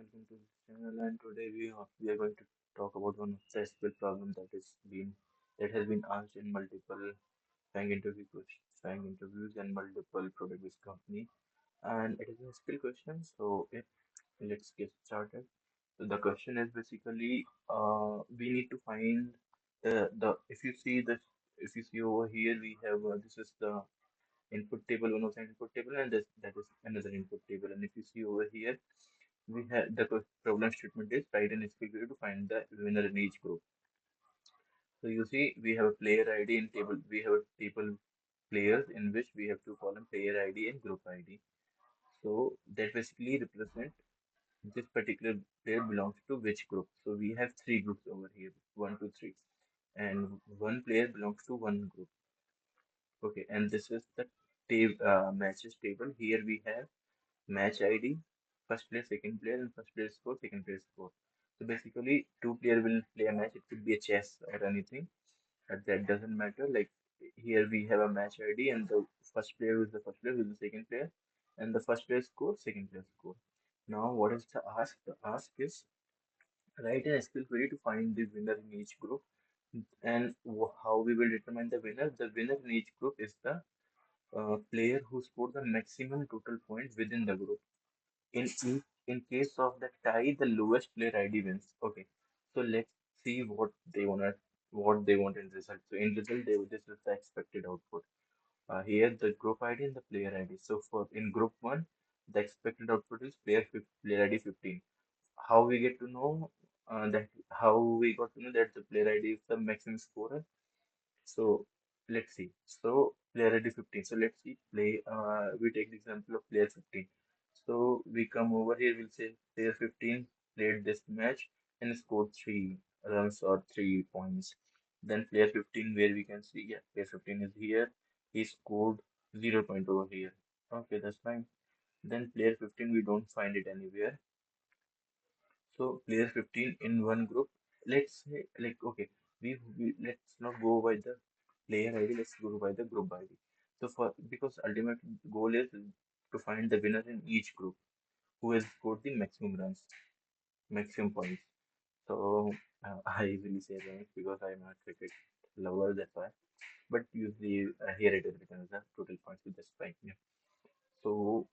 welcome to this channel. And today we are going to talk about one of the SQL problem that has been asked in multiple bank interviews and multiple product-based company. And it is a SQL question. So let's get started. So the question is basically we need to find the if you see over here we have this is the input table, one of the input table, and that is another input table. And if you see over here, we have the problem statement is write an SQL query to find the winner in each group. So you see, we have a player ID in table. We have a table players in which we have to column player ID and group ID. So that basically represent this particular player belongs to which group. So we have three groups over here, one, two, three, and one player belongs to one group. Okay, and this is the matches table. Here we have match ID, first player, second player, and first player score, second player score. So basically, two player will play a match. It could be a chess or anything, but that doesn't matter. Like here we have a match ID, and the first player is the first player with the second player, and the first player score, second player score. Now, what is the ask? The ask is write an SQL query to find the winner in each group, and how we will determine the winner. The winner in each group is the player who scored the maximum total points within the group. In case of the tie, the lowest player ID wins. Okay, so let's see what they want in result. So in result, this is the expected output. Here the group ID and the player ID. So for in group one, the expected output is player ID 15. How we get to know that how we got to know that the player ID is the maximum scorer? So let's see. So player ID 15. So let's see. We take the example of player 15. So we come over here. We'll say player 15 played this match and scored 3 runs or 3 points. Then player 15, where we can see, yeah, player 15 is here. He scored 0 point over here. Okay, that's fine. Then player 15, we don't find it anywhere. So player 15 in one group. Let's say like okay, we let's not go by the player ID. Let's go by the group ID. So for because ultimate goal is to find the winner in each group who has scored the maximum runs, maximum points. So I usually say runs because I'm a cricket lover. That's why. But usually here it is written as the total points with the spike. Yeah. So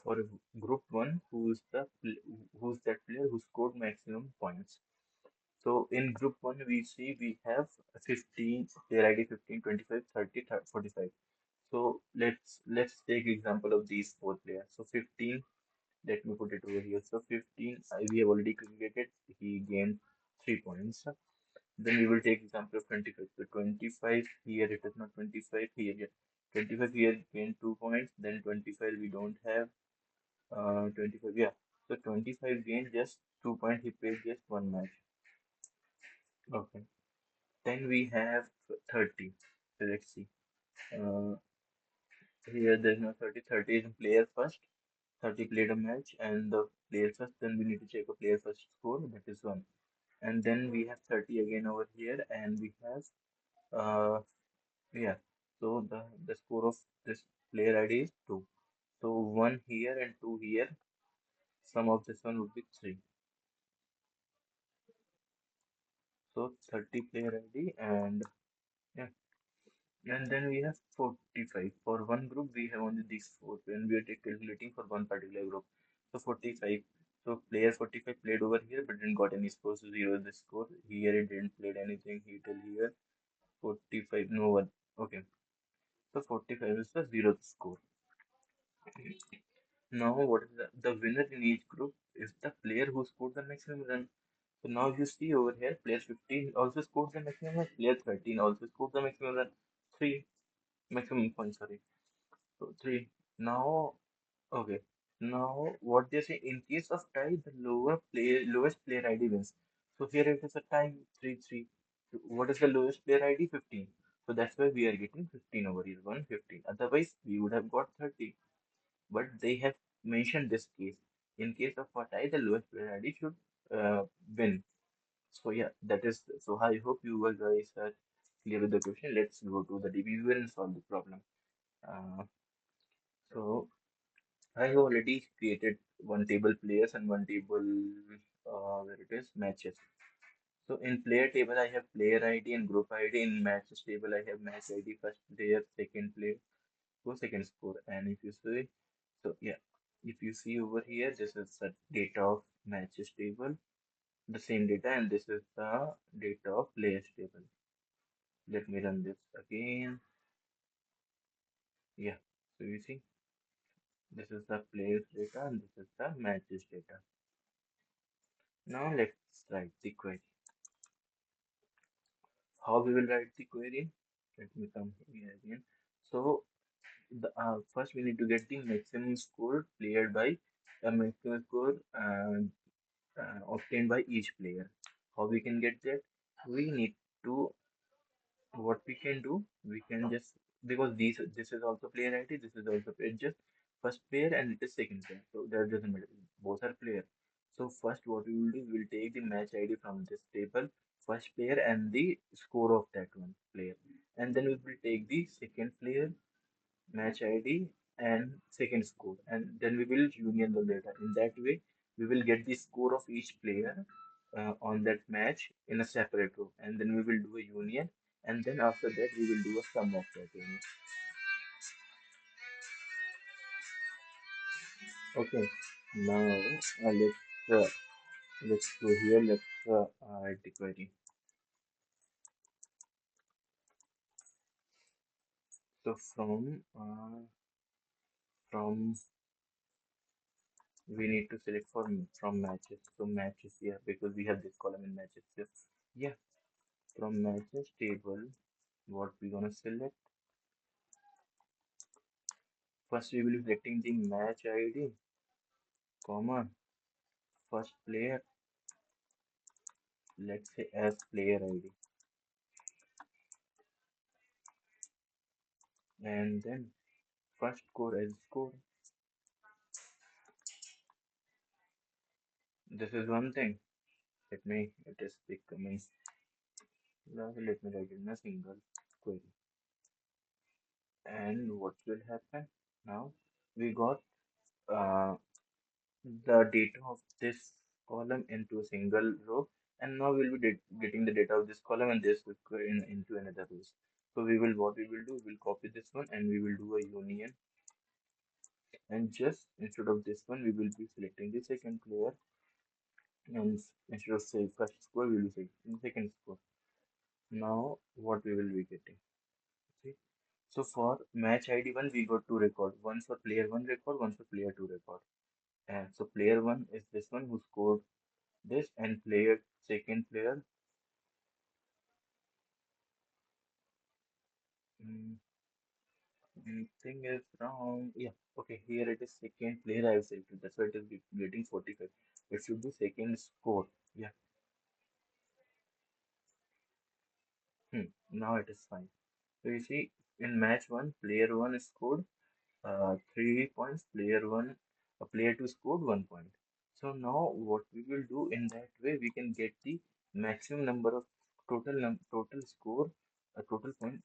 for group one, who's that player who scored maximum points? So in group one, we see we have 15, player ID 15, 25, 30, 45. So let's take example of these four players. So 15, let me put it over here. So 15, we have already calculated. He gained 3 points. Then we will take example of 25. So 25 here it is not 25 here. Yeah. 25 here gained 2 points. Then 25 we don't have. 25 yeah. So 25 gained just 2 points. He played just one match. Okay. Then we have 30. So let's see. Uh, Here there's no 30. 30 is player first. 30 played a match and the player first. Then we need to check a player first score. That is 1. And then we have 30 again over here. And we have, yeah. So the score of this player ID is 2. So 1 here and 2 here. Sum of this one would be 3. So 30 player ID and yeah. And then we have 45. For one group, we have only these four, and we are calculating for one particular group. So 45. So player 45 played over here, but didn't got any scores. So 0 is the score. Here it didn't played anything. He till here 45. No one. Okay. So 45 is the 0th score. Now what is the winner in each group is the player who scored the maximum run. So now you see over here, player 15 also scored the maximum run. Player 13 also scored the maximum run. 3 maximum points. Sorry. So 3. Now, okay. Now, what they say in case of tie, the lowest player ID wins. So here it is a tie 3-3. So what is the lowest player ID? 15. So that's why we are getting 15 over here, 115. Otherwise, we would have got 30. But they have mentioned this case. In case of a tie, the lowest player ID should win. So yeah, that is so. I hope you guys are clear with the question. Let's go to the DB viewer and solve the problem. Uh, so I have already created one table players and one table where it is matches. So in player table I have player ID and group ID. In matches table I have match ID, first player, second player, score, second score. And if you see, so yeah, if you see over here, this is the data of matches table, the same data, and this is the data of players table. Let me run this again. Yeah, so you see, this is the players data and this is the matches data. Now let's write the query. How we will write the query? Let me come here again. So first we need to get the maximum score played by a maximum score obtained by each player. How we can get that? We need to, what we can do, we can just, because this is also player ID, this is also player, just first player and it is second player, so that doesn't matter, both are player. So first what we will do, we will take the match ID from this table, first player and the score of that one player, and then we will take the second player match ID and second score, and then we will union the data. In that way, we will get the score of each player on that match in a separate row, and then we will do a union, and then after that we will do a sum of that union. Okay, now uh, let's go here. Let's write the query. So from we need to select from matches. So matches here, because we have this column in matches here. Yeah, from matches table, what we gonna select? First we will be selecting the match ID, comma, first player, let's say as player ID, and then first score as score. This is one thing. It is becoming, now let me write in a single query. And what will happen? Now we got uh, the data of this column into a single row, and now we'll be getting the data of this column and this into another row. So what we will do, we'll copy this one and we will do a union, and just instead of this one we will be selecting the second player, and instead of say first score we will say second score. Now what we will be getting, see, so for match ID 1 we got two record, one for player 1 record, one for player 2 record. And so player 1 is this one who scored this, and second player, mm, thing is wrong. Yeah, okay, here it is second player I have selected. That's why it is getting 45. It should be second score. Yeah, now it is fine. So you see, in match 1, player 1 scored 3 points, player 2 scored 1 point. So now what we will do, in that way we can get the maximum number of total score, total point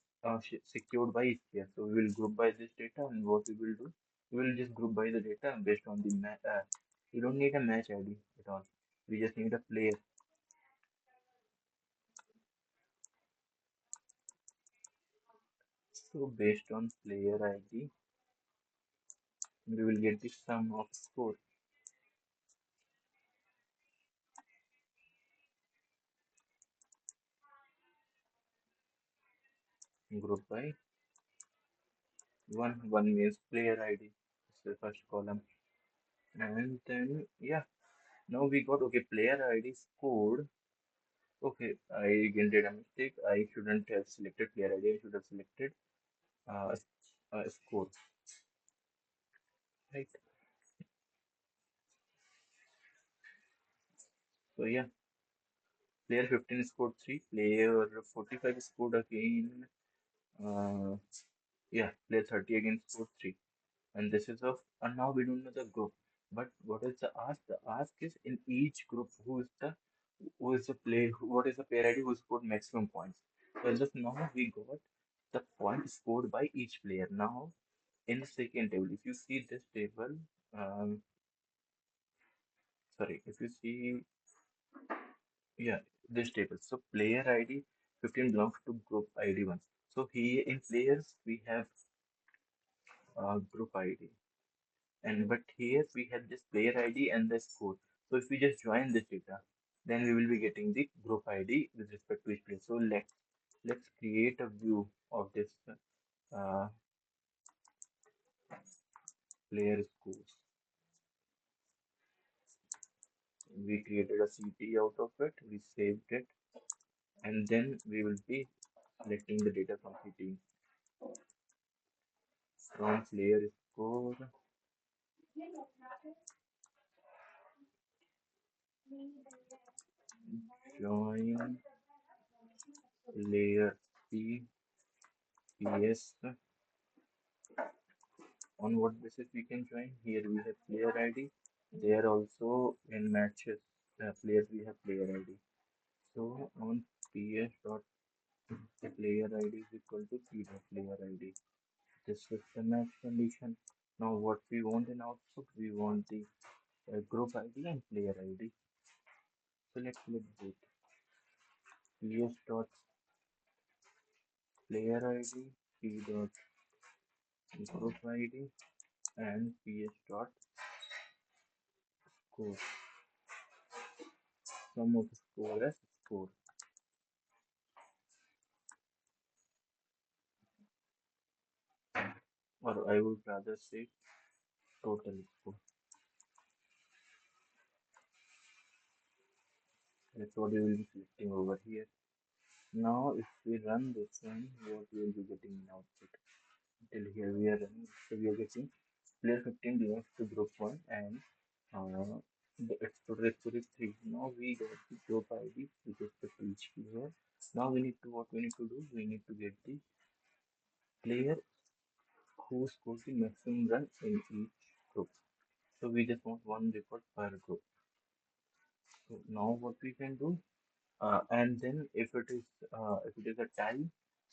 secured by each player. So we will group by this data, and what we will do, we will just group by the data based on the match. We don't need a match ID at all. We just need a player. So based on player ID, we will get the sum of score group by one. One means player ID. It's the first column. And then, yeah, now we got, okay, player ID scored. Okay, I again did a mistake. I shouldn't have selected player ID. I should have selected uh, score. Right. So, yeah, player 15 scored 3. Player 45 scored again. Uh, yeah, player 30 again scored 3. And this is of, and now we don't know the group, but what is the ask? The ask is in each group what is the player ID who scored maximum points. So just now we got the point scored by each player. Now in the second table, if you see this table, um, sorry, if you see, yeah, this table. So player ID 15 belongs to group ID 1. So here in players we have group ID, and but here we have this player ID and the score. So if we just join this data, then we will be getting the group ID with respect to each player. So let's create a view of this uh, player scores. We created a CT out of it, we saved it, and then we will be selecting the data from CT from player score, join player P, PS. On what basis we can join? Here we have player ID. There also in matches players we have player ID. So on PS dot player ID is equal to P dot player ID. This is the match condition. Now what we want in output? We want the group ID and player ID. So let's select both. PS dot player ID, P dot group ID, and PS dot score. Sum of score as score. Or I would rather say total score. That's what we will be selecting over here. Now if we run this one, what we will be getting in output? Till here we are running, so we are getting player 15 belongs to group 1 and the explorer score is 3. Now we got the group ID with respect to each player. Now we need to, what we need to do, we need to get the player who scores the maximum run in each group. So we just want one record per group. So now what we can do, and then if it is a tie,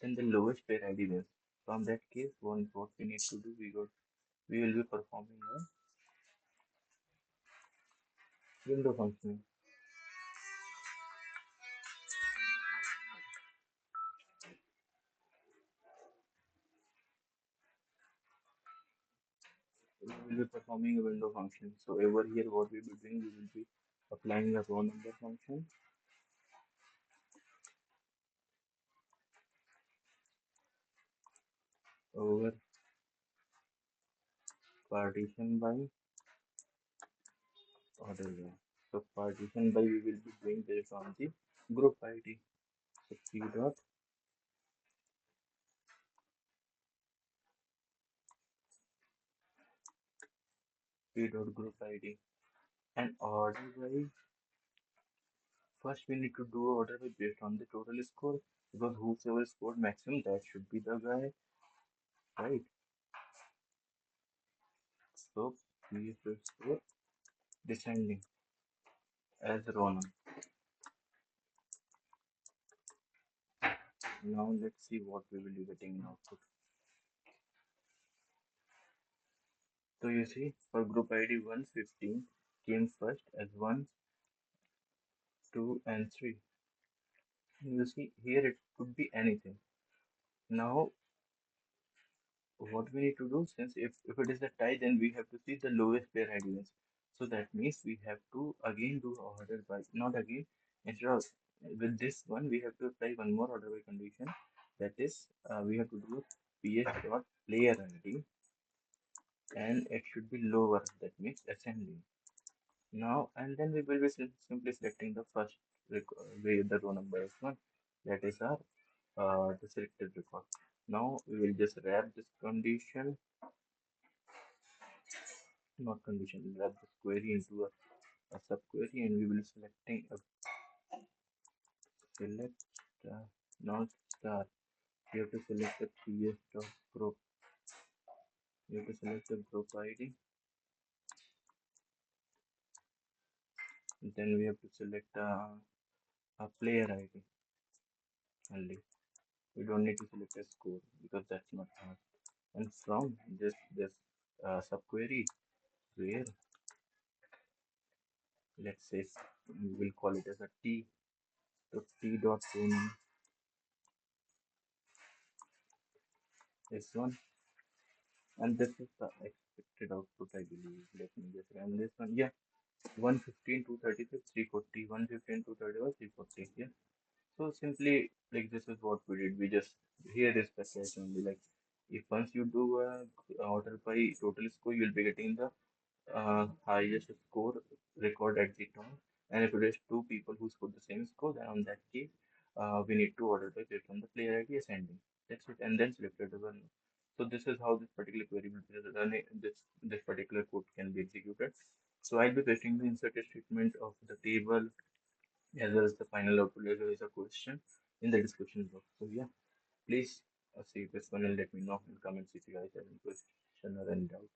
then the lowest player ID wins. From that case, what we need to do, we will be performing a window function. We will be performing a window function. So over here, what we will be doing, we will be applying a row number function over partition by order row. So partition by we will be doing based on the group ID. So p dot group ID and order by. First, we need to do order by based on the total score because whosoever scored maximum, that should be the guy, right? So we should score descending as row number. Now let's see what we will be getting in output. So you see, for group ID 115 came first as 1, 2, and 3. You see here it could be anything. Now what we need to do, since if it is a tie, then we have to see the lowest player ID wins. So that means we have to again do order by, not again, instead of with this one we have to apply one more order by condition. That is, we have to do ps dot player ID and it should be lower, that means ascending. Now and then we will be simply selecting the first where the row number is 1, that is our the selected record. Now we will just wrap this condition, not condition, we'll wrap this query into a subquery and we will selecting a select not star. You have to select the ps dot group. You have to select the group ID. Then we have to select a player ID only. We don't need to select a score because that's not hard. And from this subquery, where, let's say, we will call it as a t. So t dot payment is one, and this is the expected output, I believe. Let me just run this one. Yeah, 115, 236, 340, 115, 231, 340. Yeah. So simply, like this is what we did. We just here is the catch only. Like if once you do a order by total score, you'll be getting the highest score record at the top. And if it is two people who scored the same score, then on that case, we need to order by based on the player ID ascending. That's it, and then selected the one. So this is how this particular query will be run. This particular code can be executed. So I'll be pasting the inserted statement of the table as well as the final output as well as a question in the description box. So yeah, please see this one and let me know in comments if you guys have any question or any doubt.